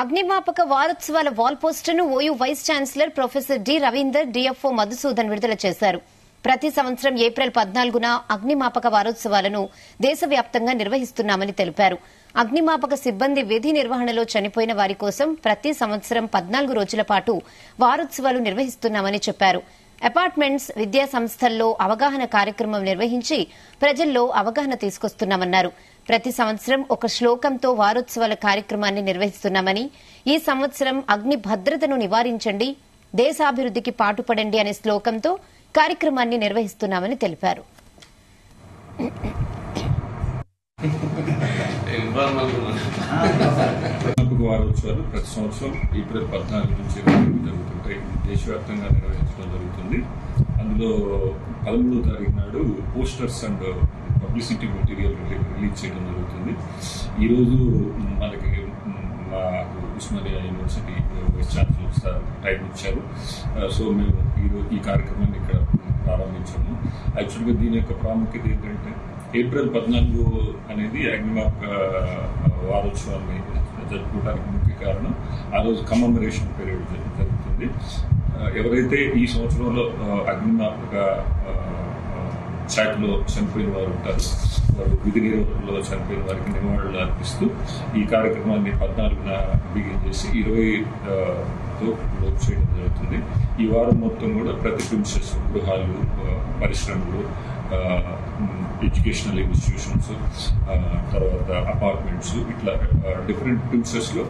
అగ్నిమాపక వారోత్సవాల వాల్ పోస్టర్ను OU vice chancellor professor D Ravinder, DFO Madhusudan విడుదల చేశారు. ప్రతి సంవత్సరం ఏప్రిల్ 14న అగ్నిమాపక వారోత్సవాలను దేశవ్యాప్తంగా నిర్వహిస్తున్నామని తెలిపారు. అగ్నిమాపక సిబ్బంది విధి నిర్వహణలో చనిపోయిన వారి కోసం ప్రతి సంవత్సరం 14 రోజుల పాటు వారోత్సవాలు నిర్వహిస్తున్నామని చెప్పారు. అపార్ట్మెంట్స్, విద్యా సంస్థల్లో అవగాహన కార్యక్రమం నిర్వహించి ప్రజల్లో అవగాహన తీసుకొస్తున్నామన్నారు. ప్రతి సంవత్సరం ఒక శ్లోకంతో వారోత్సవాల కార్యక్రమాన్ని నిర్వహిస్తున్నామని, ఈ సంవత్సరం అగ్ని భద్రతను నివారించండి, దేశాభివృద్దికి పాటుపడండి అనే శ్లోకంతో కార్యక్రమాన్ని నిర్వహిస్తున్నామని తెలిపారు. వారోత్సవాలు ప్రతి సంవత్సరం ఏప్రిల్ 14 నుంచి జరుగుతుంటాయి. దేశవ్యాప్తంగా నిర్వహించడం జరుగుతుంది. అందులో 13వ తారీఖు నాడు posters and publicity material release చేయడం జరుగుతుంది. ఈరోజు మనకి మా Osmania university vice chancellor sir time ఇచ్చారు. సో మేము ఈ కార్యక్రమాన్ని ఇక్కడ ప్రారంభించాము. యాక్చువల్గా దీని యొక్క ప్రాముఖ్యత ఏంటంటే, ఏప్రిల్ 14 అనేది అగ్నిమాపక వారోత్సవాన్ని జరుపుకోవడానికి ముఖ్య కారణం. ఆ రోజు కమమరేషన్ పీరియడ్ జరుగుతుంది. ఎవరైతే ఈ సంవత్సరంలో అగ్నిమాపక శాఖలో చనిపోయిన వారు ఉంటారు, వారు విధి నిర్వహణలో చనిపోయిన వారికి నివాళులు అర్పిస్తూ ఈ కార్యక్రమాన్ని 14న బిగిన్ చేసి 20తో క్లోజ్ చేయడం జరుగుతుంది. ఈ వారం మొత్తం కూడా ప్రతి ప్రిన్సెస్, గృహాలు, పరిశ్రమలు, ఎడ్యుకేషనల్ ఇన్స్టిట్యూషన్స్, తర్వాత అపార్ట్మెంట్స్, ఇట్లా డిఫరెంట్ ప్రిన్సెస్ లో